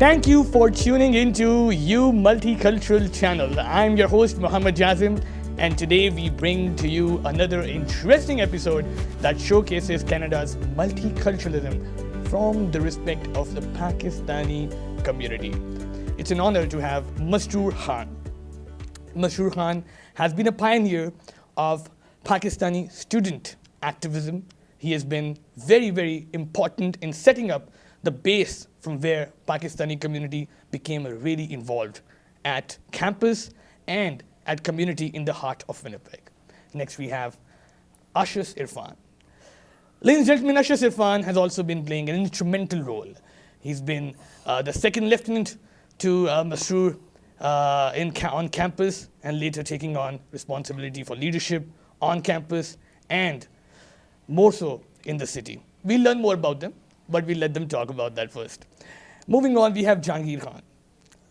Thank you for tuning into You Multicultural Channel. I'm your host Muhammad Jazim, and today we bring to you another interesting episode that showcases Canada's multiculturalism from the respect of the Pakistani community. It's an honor to have Masroor Khan. Masroor Khan has been a pioneer of Pakistani student activism. He has been very, very important in setting up the base from where Pakistani community became really involved at campus and at community in the heart of Winnipeg. Next we have Ashish Irfan. Ladies and gentlemen, Ashish Irfan has also been playing an instrumental role. He's been the second lieutenant to Masroor on campus, and later taking on responsibility for leadership on campus and more so in the city. We'll learn more about them, but we'll let them talk about that first. Moving on, we have Jahangir Khan.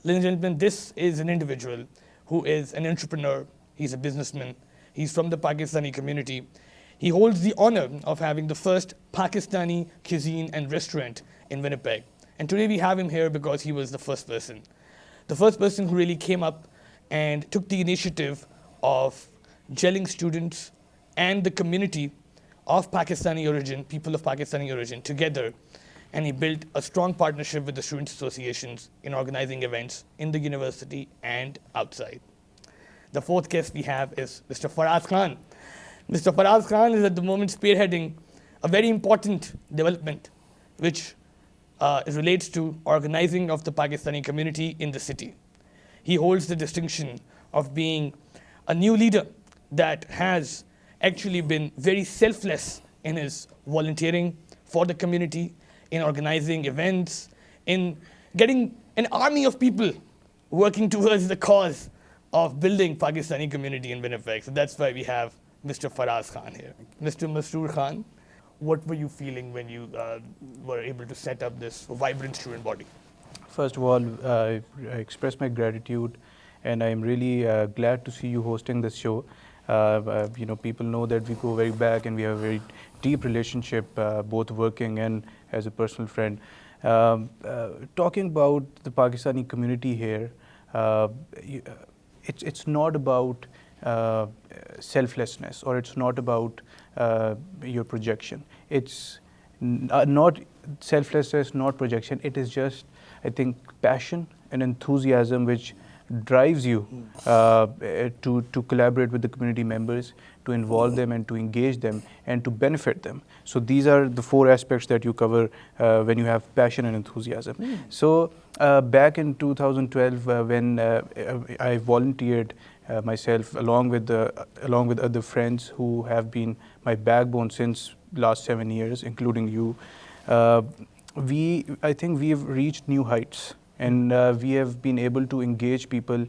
Ladies and gentlemen, this is an individual who is an entrepreneur. He's a businessman. He's from the Pakistani community. He holds the honor of having the first Pakistani cuisine and restaurant in Winnipeg. And today we have him here because he was the first person. The first person who really came up and took the initiative of gelling students and the community of Pakistani origin, people of Pakistani origin, together. And he built a strong partnership with the student associations in organizing events in the university and outside. The fourth guest we have is Mr. Faraz Khan. Mr. Faraz Khan is at the moment spearheading a very important development which relates to organizing of the Pakistani community in the city. He holds the distinction of being a new leader that has actually been very selfless in his volunteering for the community, in organizing events, in getting an army of people working towards the cause of building Pakistani community in Winnipeg. So that's why we have Mr. Faraz Khan here. Mr. Masroor Khan, what were you feeling when you were able to set up this vibrant student body? First of all, I express my gratitude, and I'm really glad to see you hosting this show. People know that we go very back and we have a very deep relationship, both working and as a personal friend. Talking about the Pakistani community here, it's not about selflessness, or it's not about your projection. It's not selflessness, not projection. It is just, I think, passion and enthusiasm which drives you to collaborate with the community members, to involve them and to engage them and to benefit them. So these are the four aspects that you cover when you have passion and enthusiasm. So back in 2012, when I volunteered myself along with other friends who have been my backbone since last 7 years, including you, I think we've reached new heights. And we have been able to engage people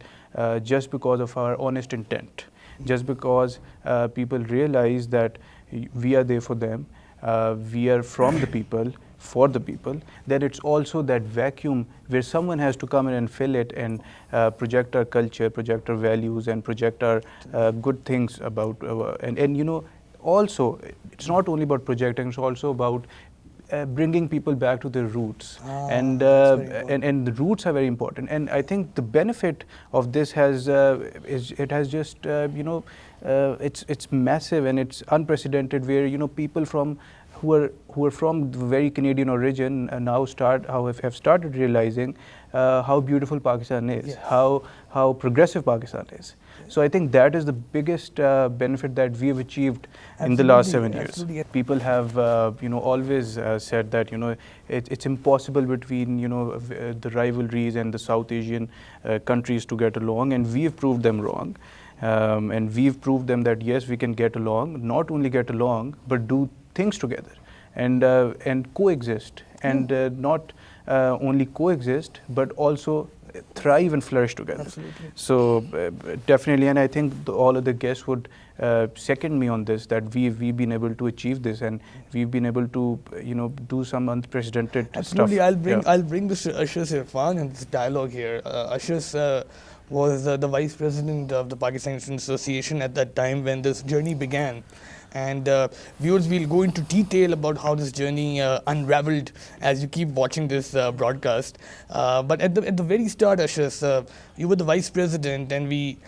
just because of our honest intent, just because people realize that we are there for them, we are from the people, for the people. Then it's also that vacuum where someone has to come in and fill it and project our culture, project our values, and project our good things about, also it's not only about projecting, it's also about bringing people back to their roots, and the roots are very important. And I think the benefit of this it's massive and it's unprecedented. Where people who are from very Canadian origin now have started realizing how beautiful Pakistan is, yes, how progressive Pakistan is. So I think that is the biggest benefit that we have achieved in the last 7 years. Absolutely. People have always said that it's impossible between the rivalries and the South Asian countries to get along, and we've proved them wrong. And we've proved them that yes, we can get along, not only get along, but do things together and coexist, and not only coexist, but also thrive and flourish together. Absolutely. So definitely, and I think all of the guests would second me on this, that we've been able to achieve this, and we've been able to do some unprecedented Absolutely. stuff. I'll bring this Ashish Irfan and this dialogue here. Ashish, was the vice president of the Pakistani Student Association at that time when this journey began. And viewers, will go into detail about how this journey unraveled as you keep watching this broadcast. But at the very start, Ashish, you were the vice president, and we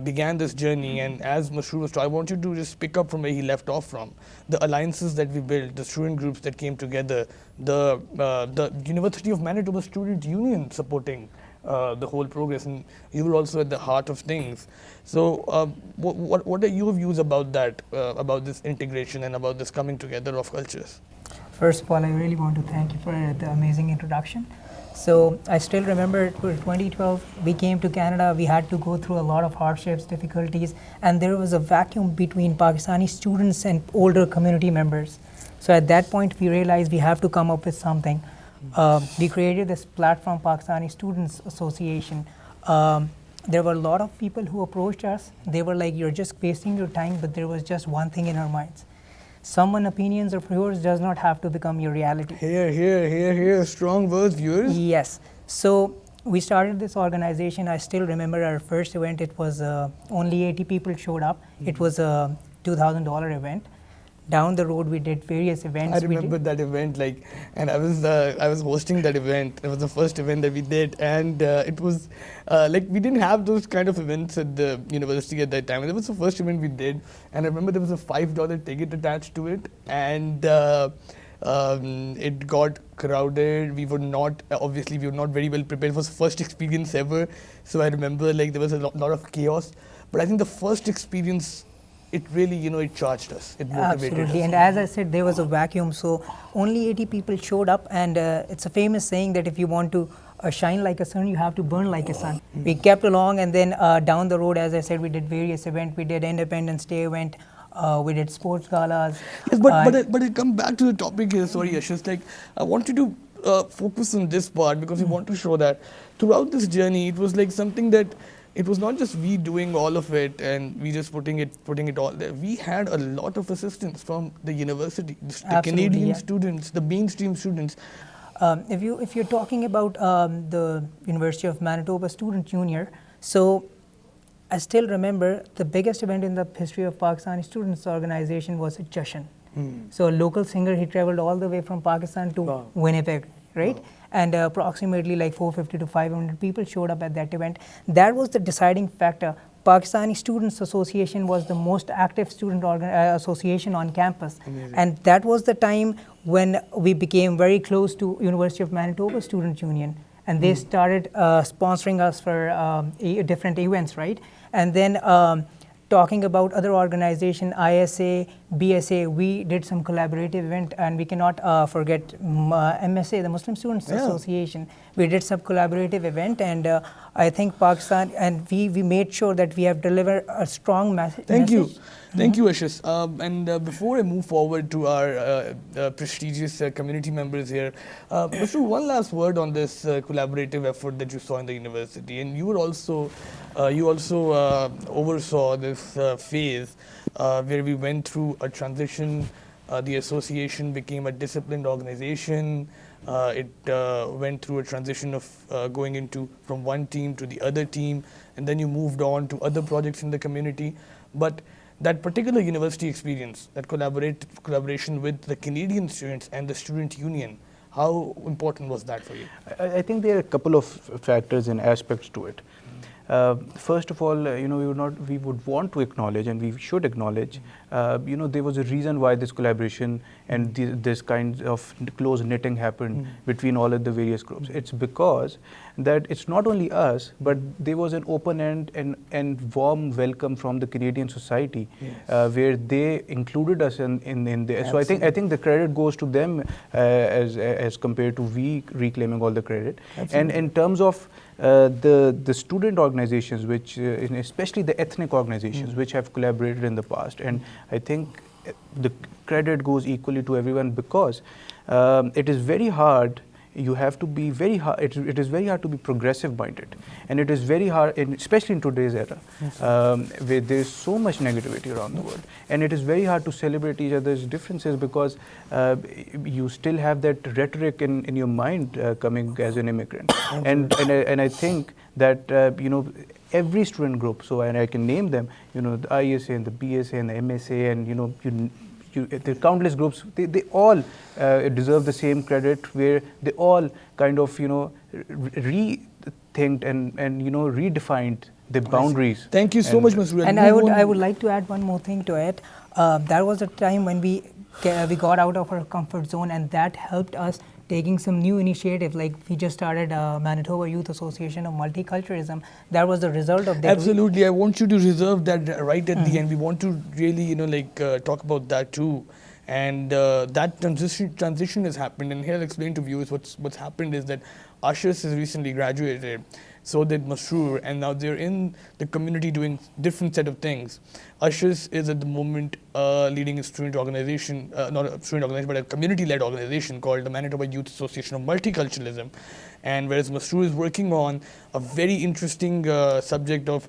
began this journey. And as Masroor was talking, I want you to just pick up from where he left off from. The alliances that we built, the student groups that came together, the University of Manitoba Student Union supporting the whole progress, and you were also at the heart of things. So, what are your views about that, about this integration and about this coming together of cultures? First of all, I really want to thank you for the amazing introduction. So I still remember for 2012, we came to Canada, we had to go through a lot of hardships, difficulties, and there was a vacuum between Pakistani students and older community members. So at that point, we realized we have to come up with something. We created this platform, Pakistani Students Association. There were a lot of people who approached us. They were like, you're just wasting your time, but there was just one thing in our minds. Someone's opinions of yours does not have to become your reality. Here, strong words, viewers. Yes. So we started this organization. I still remember our first event. It was only 80 people showed up. It was a $2,000 event. Down the road, we did various events. I remember that event, and I was hosting that event. It was the first event that we did, and it was we didn't have those kind of events at the university at that time. It was the first event we did, and I remember there was a $5 ticket attached to it, and it got crowded. We were not very well prepared. It was the first experience ever, so I remember there was a lot of chaos. But I think the first experience, it really, it charged us. It motivated Absolutely. us. And as I said, there was a vacuum. So only 80 people showed up. And it's a famous saying that if you want to shine like a sun, you have to burn like a sun. We kept along, and then down the road, as I said, we did various events. We did Independence Day event. We did sports galas. Yes, but I come back to the topic here. Sorry, Ashish. I want you to focus on this part, because we want to show that throughout this journey, it was something that it was not just we doing all of it and we just putting it all there. We had a lot of assistance from the university, the Canadian students, the mainstream students. If you're talking about the University of Manitoba Student Union, so I still remember the biggest event in the history of Pakistani Students Organization was a Jashan. So a local singer, he traveled all the way from Pakistan to Winnipeg, right? Wow. And approximately 450 to 500 people showed up at that event. That was the deciding factor. Pakistani Students Association was the most active student association on campus. Amazing. And that was the time when we became very close to University of Manitoba Student Union. And they started sponsoring us for different events, right? And then talking about other organizations, ISA, BSA, we did some collaborative event, and we cannot forget MSA, the Muslim Students Association. We did some collaborative event, and I think Pakistan, and we made sure that we have delivered a strong message. Thank you, Ashish. And before I move forward to our prestigious community members here, Masroor, one last word on this collaborative effort that you saw in the university, and you also oversaw this phase where we went through a transition. The association became a disciplined organization. It went through a transition of going from one team to the other team, and then you moved on to other projects in the community. But that particular university experience, that collaboration with the Canadian students and the student union, how important was that for you? I think there are a couple of factors and aspects to it. First of all, we would want to acknowledge, and we should acknowledge, there was a reason why this collaboration and this kind of close knitting happened between all of the various groups. It's because that it's not only us, but there was an open and warm welcome from the Canadian society, where they included us in there. So I think the credit goes to them as compared to we reclaiming all the credit. Absolutely. And in terms of the student organizations, which especially the ethnic organizations, which have collaborated in the past, and I think the credit goes equally to everyone, because it is very hard you have to be very hard. It is very hard to be progressive minded, and it is very hard, especially in today's era, where there is so much negativity around the world, and it is very hard to celebrate each other's differences because you still have that rhetoric in your mind coming as an immigrant, and I think that every student group. So, and I can name them. The ISA and the BSA and the MSA, and the countless groups, they all deserve the same credit, where they all kind of rethinked and redefined the boundaries. Thank you so much, Masroor. And I would like to add one more thing to it. There was a time when we got out of our comfort zone, and that helped us taking some new initiative. Like we just started Manitoba Youth Association of Multiculturalism. That was the result of that. Absolutely. I want you to reserve that right at the end. We want to really, talk about that too. And that transition has happened. And here I'll explain to viewers what's happened is that Ashish has recently graduated. So did Masroor, and now they're in the community doing different set of things. Ashish is at the moment leading a student organization, not a student organization, but a community-led organization called the Manitoba Youth Association of Multiculturalism. And whereas Masroor is working on a very interesting subject of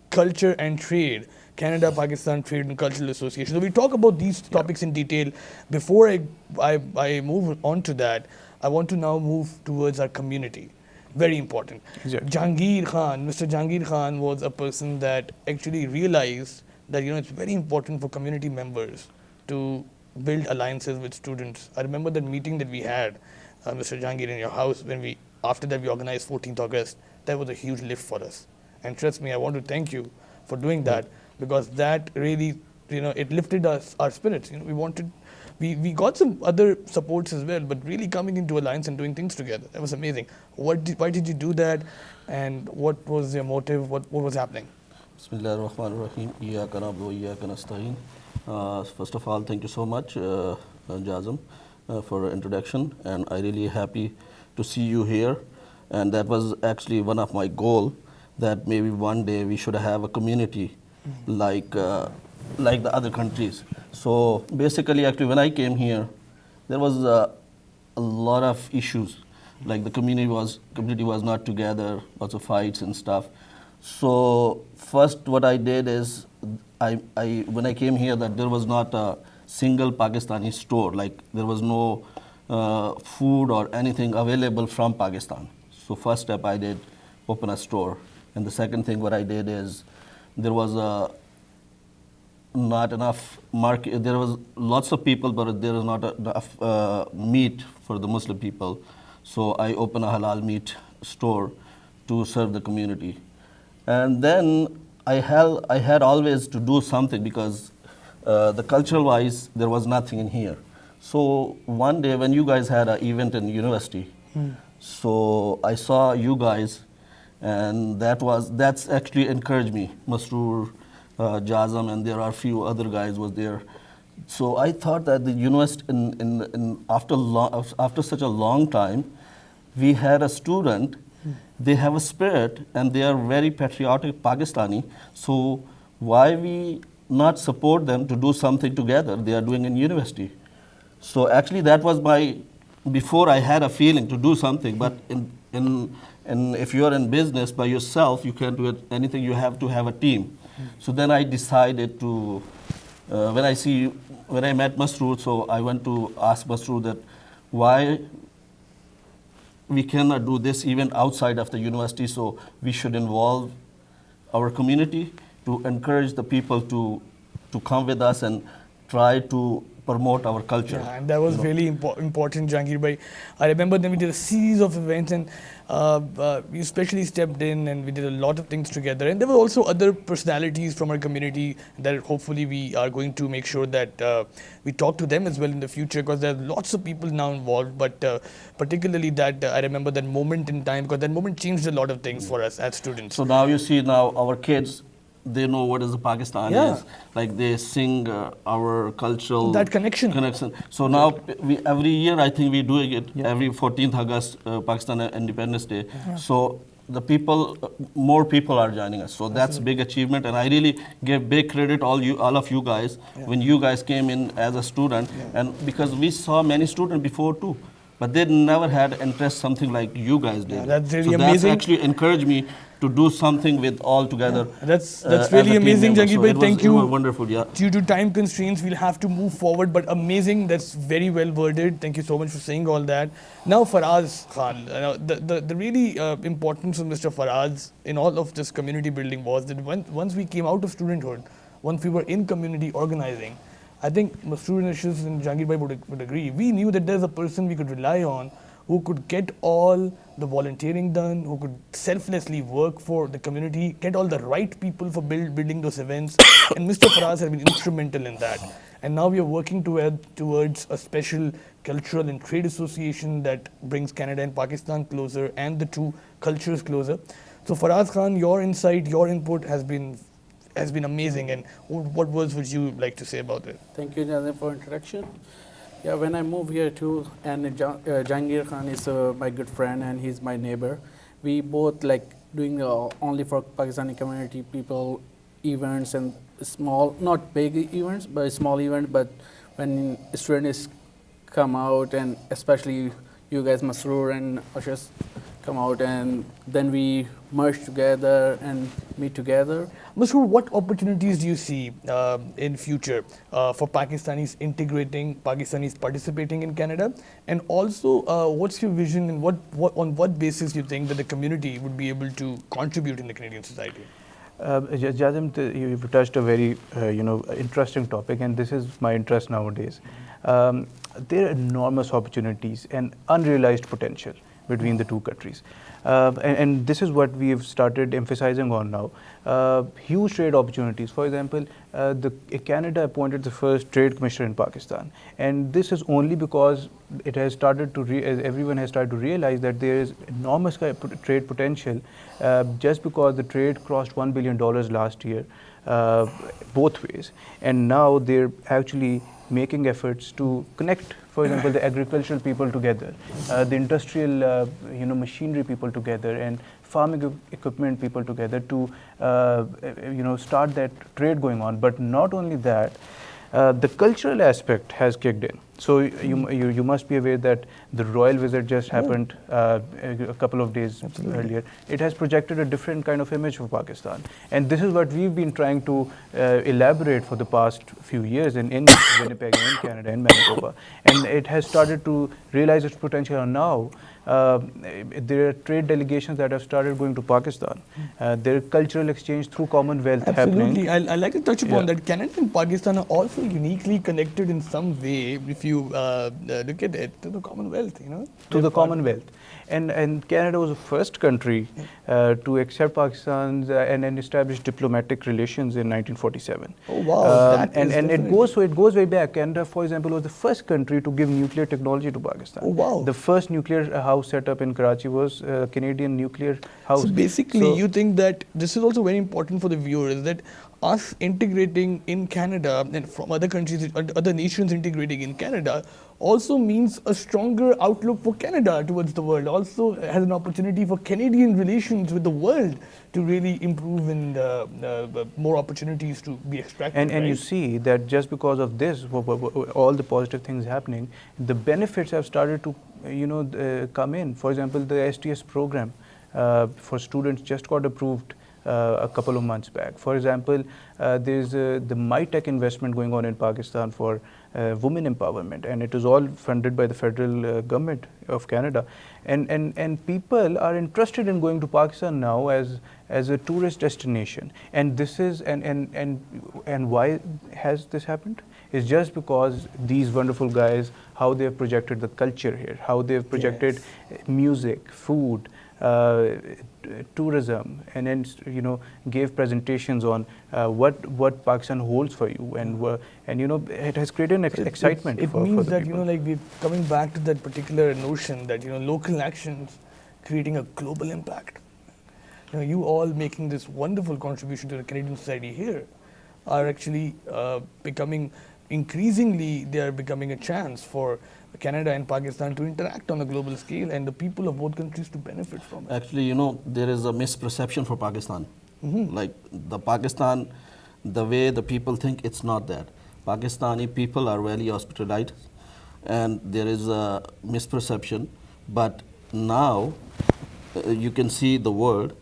culture and trade, Canada-Pakistan Trade and Cultural Association. So we talk about these topics in detail. Before I move on to that, I want to now move towards our community. Very important. Exactly. Mr. Jahangir Khan was a person that actually realized that it's very important for community members to build alliances with students. I remember that meeting that we had, Mr. Jahangir, in your house when after that we organized 14th August. That was a huge lift for us. And trust me, I want to thank you for doing that, because that really, it lifted our spirits. We got some other supports as well, but really coming into alliance and doing things together, that was amazing. Why did you do that, and what was your motive? What was happening? Bismillahirrahmanirrahim. Iyyaka na'budu wa iyyaka nasta'in. First of all, thank you so much, Jazim, for the introduction, and I really happy to see you here. And that was actually one of my goals, that maybe one day we should have a community like the other countries. So basically, actually, when I came here, there was a lot of issues. Like the community was not together, lots of fights and stuff. So first, what I did is, when I came here, that there was not a single Pakistani store. Like there was no food or anything available from Pakistan. So first step I did, open a store. And the second thing what I did is, there was not enough market. There was lots of people, but there was not enough meat for the Muslim people. So I opened a halal meat store to serve the community. And then I had always to do something, because the cultural wise, there was nothing in here. So one day when you guys had an event in university, so I saw you guys, and that's actually encouraged me. Masroor, Jazam, and there are a few other guys was there. So I thought that the university, after such a long time, we had a student. They have a spirit, and they are very patriotic Pakistani. So why we not support them to do something together? They are doing in university. So actually, that was before I had a feeling to do something. But if you are in business by yourself, you can't do anything. You have to have a team. So then I decided to, when I met Masroor, so I went to ask Masroor that why we cannot do this event outside of the university, so we should involve our community to encourage the people to come with us and try to promote our culture. Yeah, and that was really important, Jahangir bhai. I remember then we did a series of events, and you especially stepped in, and we did a lot of things together. And there were also other personalities from our community that hopefully we are going to make sure that we talk to them as well in the future, because there are lots of people now involved. But particularly that I remember that moment in time, because that moment changed a lot of things for us as students. So now you see, now our kids, they know what is the Pakistan is. Like they sing our cultural connection. So now every year I think we're doing it. Every 14th August, Pakistan Independence Day. So the people, more people are joining us. So that's a big achievement, and I really give big credit all of you guys when you guys came in as a student, and because we saw many students before too. but they never had interest something like you guys did. That's really so amazing. That's actually encouraged me to do something with all together. That's as really a team amazing, member. Jahangir So bhai. it was- Thank it you. was wonderful, yeah. Due to time constraints, we'll have to move forward, but amazing. That's very well worded. Thank you so much for saying all that. Now, Faraz Khan, the really importance of Mr. Faraz in all of this community building was that once we came out of studenthood, once we were in community organizing, I think student issues and Jahangir bhai would agree. We knew that there's a person we could rely on who could get all the volunteering done, who could selflessly work for the community, get all the right people for building those events. And Mr. Faraz has been instrumental in that. And now we are working towards a special cultural and trade association that brings Canada and Pakistan closer and the two cultures closer. So Faraz Khan, your insight, your input has been amazing. And what words would you like to say about it? Thank you, Jazim, for introduction. Yeah, when I moved here too, and Jahangir Khan is my good friend and he's my neighbor. We both like doing only for Pakistani community people events and small, not big events, but small events. But when students come out, and especially you guys, Masroor and Ashas, come out, and then we merge together and meet together. Masroor, what opportunities do you see in future for Pakistanis integrating, Pakistanis participating in Canada? And also, what's your vision and on what basis you think that the community would be able to contribute in the Canadian society? Jazim, you've touched a very interesting topic, and this is my interest nowadays. There are enormous opportunities and unrealized potential between the two countries. And this is what we've started emphasizing on now. Huge trade opportunities. For example, Canada appointed the first trade commissioner in Pakistan. And this is only because it has started to, everyone has started to realize that there is enormous trade potential just because the trade crossed $1 billion last year, both ways. And now they're actually making efforts to connect, for example, the agricultural people together, the industrial, machinery people together, and farming equipment people together to, start that trade going on. But not only that, the cultural aspect has kicked in. So you must be aware that the royal visit just happened a couple of days earlier. It has projected a different kind of image for Pakistan. And this is what we've been trying to elaborate for the past few years in Winnipeg and in Canada and Manitoba. And it has started to realize its potential now. There are trade delegations that have started going to Pakistan. There are cultural exchange through Commonwealth Absolutely. happening. I'd like to touch upon that. Canada and Pakistan are also uniquely connected in some way, if you look at it, to the Commonwealth, To the Commonwealth. And Canada was the first country to accept Pakistan and establish diplomatic relations in 1947. Oh wow! It goes way back. Canada, for example, was the first country to give nuclear technology to Pakistan. Oh wow! The first nuclear house set up in Karachi was a Canadian nuclear house. So basically, you think that this is also very important for the viewers, that us integrating in Canada and from other countries, other nations integrating in Canada also means a stronger outlook for Canada towards the world. Also has an opportunity for Canadian relations with the world to really improve and more opportunities to be extracted. And right? you see that just because of this, all the positive things happening, the benefits have started to come in. For example, the STS program for students just got approved a couple of months back. For example, there's the MyTech investment going on in Pakistan for women empowerment, and it is all funded by the federal government of Canada. And people are interested in going to Pakistan now as a tourist destination. And this is and why has this happened? It's just because these wonderful guys, how they have projected the culture here, how they have projected music, food, tourism, and then gave presentations on what Pakistan holds for you, and it has created an excitement. It for means the that people. we're coming back to that particular notion that local actions creating a global impact. You all making this wonderful contribution to the Canadian society here are actually becoming increasingly. They are becoming a chance for Canada and Pakistan to interact on a global scale, and the people of both countries to benefit from it. Actually, there is a misperception for Pakistan. Like Pakistan, the way the people think, it's not that. Pakistani people are very hospitalized. and there is a misperception. But now you can see the world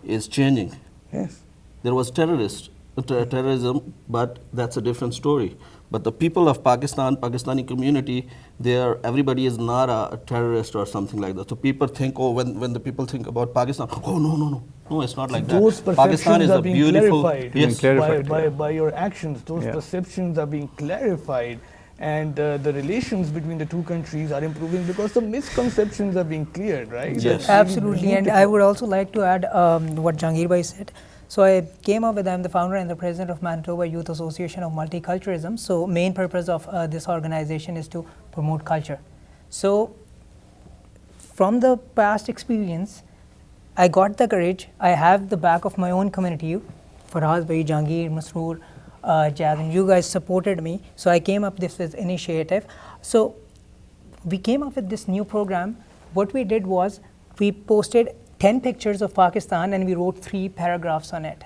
is changing. Yes. There was terrorism, but that's a different story. But the people of Pakistan, Pakistani community, everybody is not a terrorist or something like that. So people think, oh, when the people think about Pakistan, oh, no, it's not like Those that. Pakistan is perceptions are a being beautiful, clarified, yes, by your actions. Those perceptions are being clarified, and the relations between the two countries are improving because the misconceptions are being cleared, right? Yes. That's Absolutely, and I beautiful. would also like to add what Jahangir Bhai said. So I came up with, I'm the founder and the president of Manitoba Youth Association of Multiculturalism. So main purpose of this organization is to promote culture. So from the past experience, I got the courage. I have the back of my own community, Faraz Bhai, Jahangir, Masroor, Jasmine, you guys supported me. So I came up with this initiative. So we came up with this new program. What we did was we posted 10 pictures of Pakistan and we wrote 3 paragraphs on it,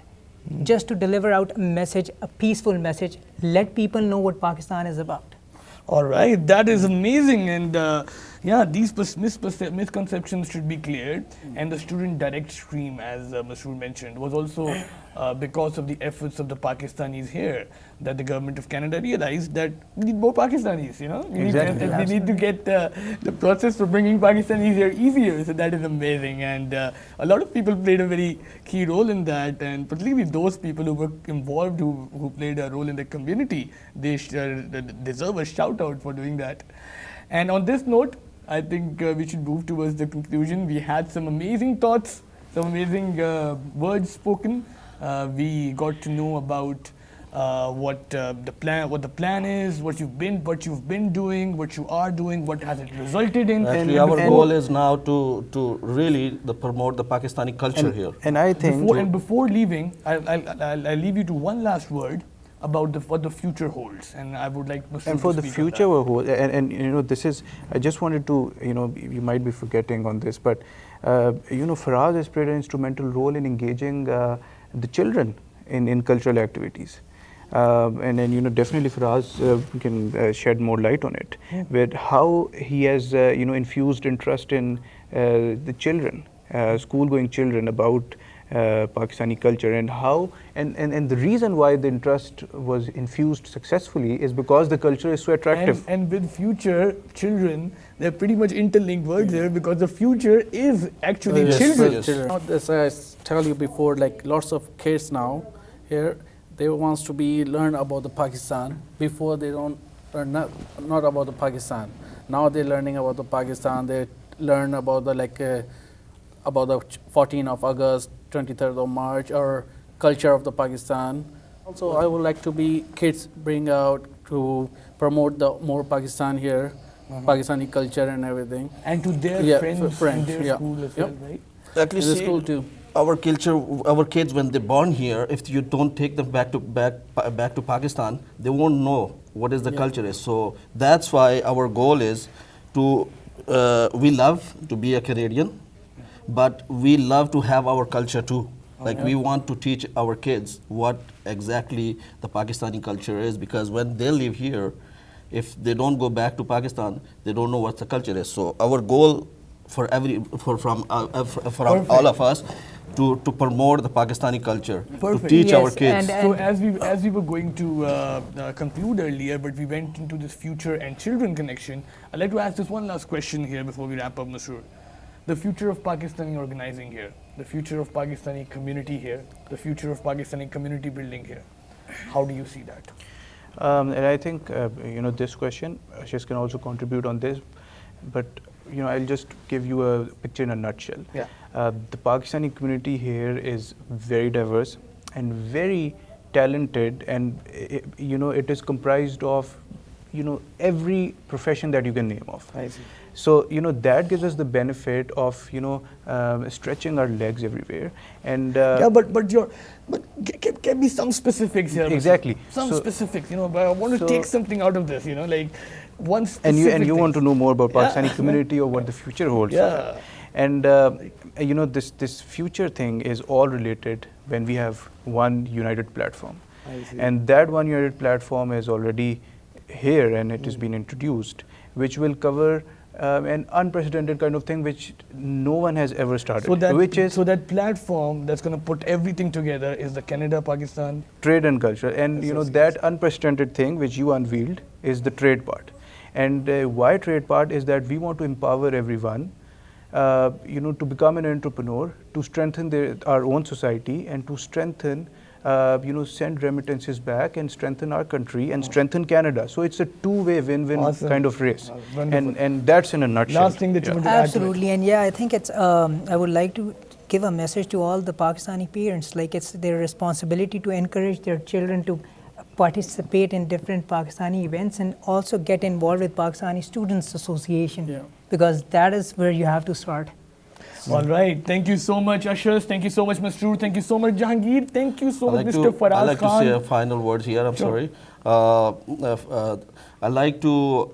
just to deliver out a message, a peaceful message, let people know what Pakistan is about. All right, that is amazing, and yeah, these misconceptions should be cleared. And the student direct stream, as Masroor mentioned, was also because of the efforts of the Pakistanis here that the government of Canada realized that we need more Pakistanis. You know, we need to get the process for bringing Pakistanis here easier. So that is amazing, and a lot of people played a very key role in that, and particularly those people who were involved, who played a role in the community, they deserve a shout out for doing that. And on this note, I think we should move towards the conclusion. We had some amazing thoughts, some amazing words spoken. We got to know about what the plan is, what you've been doing, what you are doing, what has it resulted in. Actually, our goal is now to really promote the Pakistani culture here. And I think Before leaving, I'll leave you to one last word about what the future holds, and I would like Masroor and for to the speak on future that. whole, and you know, this is, I just wanted to, you know, you might be forgetting on this, but you know, Faraz has played an instrumental role in engaging the children in cultural activities. And then, you know, definitely Faraz can shed more light on it, with how he has, you know, infused interest in the children, school-going children, about Pakistani culture, and how, and the reason why the interest was infused successfully is because the culture is so attractive. And with future children, they're pretty much interlinked words there, because the future is actually Yes, children. yes. Now, as I tell you before, like lots of kids now here, they wants to be learn about the Pakistan. Before they don't learn not about the Pakistan. Now they're learning about the Pakistan. They learn about the about the 14th of August, 23rd of March, or culture of the Pakistan. Also, I would like to be kids bring out to promote the more Pakistan here, Pakistani culture and everything. And to their Yeah, friends in their school as well, right? Actually, In the see, school too. our culture, our kids, when they're born here, if you don't take them back to Pakistan, they won't know what is the culture is. So that's why our goal is to, we love to be a Canadian, but we love to have our culture too. Like we want to teach our kids what exactly the Pakistani culture is, because when they live here, if they don't go back to Pakistan, they don't know what the culture is. So our goal from all of us to promote the Pakistani culture, Perfect. to teach Yes, our kids. and- So as we were going to conclude earlier, but we went into this future and children connection, I'd like to ask this one last question here before we wrap up, Masroor. The future of Pakistani organizing here, the future of Pakistani community here, the future of Pakistani community building here. How do you see that? And I think, you know, this question, Ashish can also contribute on this, but, you know, I'll just give you a picture in a nutshell. Yeah. The Pakistani community here is very diverse and very talented, and, you know, it is comprised of, you know, every profession that you can name of. I see. So, you know, that gives us the benefit of, you know, stretching our legs everywhere. And Yeah, but give me some specifics here. Masroor. Exactly. Some So- specifics, you know. But I want to so- take something out of this, you know, like one and specific. you want to thing. know more about Yeah. Pakistani community or what the future holds. Yeah. And you know, this future thing is all related when we have one united platform. I see. And that one united platform is already here, and it has been introduced. which will cover an unprecedented kind of thing which no one has ever started. So that platform that's going to put everything together is the Canada-Pakistan trade and culture, and you know that unprecedented thing which you unveiled is the trade part. And why trade part is that we want to empower everyone, you know, to become an entrepreneur, to strengthen our own society, and to strengthen, you know, send remittances back and strengthen our country and strengthen Canada. So it's a two-way win-win kind of race, and that's in a nutshell. Last thing that you want to add to it. Absolutely, and yeah, I think it's. I would like to give a message to all the Pakistani parents, like it's their responsibility to encourage their children to participate in different Pakistani events and also get involved with Pakistani Students Association, because that is where you have to start. All right. Thank you so much, Ushers. Thank you so much, Masroor. Thank you so much, Jahangir. Thank you so much, Mr. Faraz Khan. I'd like to say a final words here. I'm sorry. I'd like to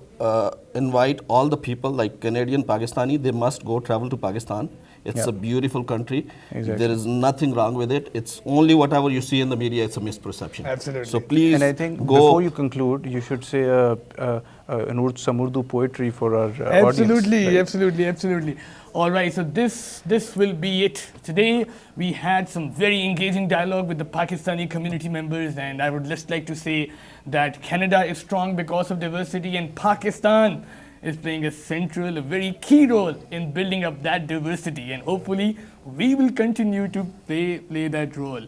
invite all the people, like Canadian, Pakistani, they must go travel to Pakistan. It's a beautiful country. Exactly. There is nothing wrong with it. It's only whatever you see in the media, it's a misperception. Absolutely. So please And I think before you conclude, you should say some Urdu poetry for our audience. Right? Absolutely. All right, so this will be it. Today, we had some very engaging dialogue with the Pakistani community members, and I would just like to say that Canada is strong because of diversity, and Pakistan is playing a very key role in building up that diversity, and hopefully we will continue to play that role.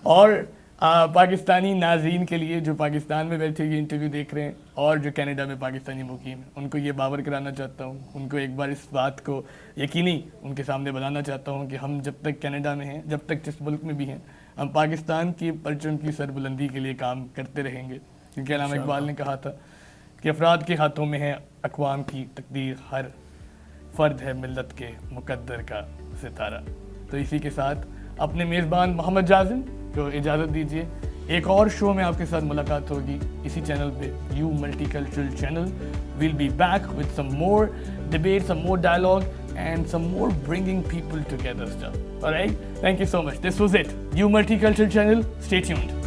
और पाकिस्तानी नाज़रीन के लिए जो पाकिस्तान में बैठे ये interview देख रहे हैं और जो कनाडा में पाकिस्तानी मुकीम हैं, उनको ये बावर कराना चाहता हूँ, उनको एक बार इस बात को यकीनी उनके सामने बताना चाहता हूँ कि हम जब तक कनाडा में हैं, जब तक जिस मुल्क में भी हैं, हम पाकिस्तान की परचम की सरबुलंदी के लिए काम करते रहेंगे, क्योंकि अल्लामा इकबाल ने कहा था कि अफराद के हाथों में है अक़वाम की तकदीर, हर फ़र्द है मिल्लत के मुक़द्दर का सितारा। तो इसी के साथ अपने मेज़बान मोहम्मद जाज़िम को इजाज़त दीजिए। एक और शो में आपके साथ मुलाकात होगी इसी चैनल पे, you multicultural channel. We'll be back with some more debate, some more dialogue, and some more bringing people together stuff. All right? Thank you so much. This was it. You Multicultural Channel. Stay tuned.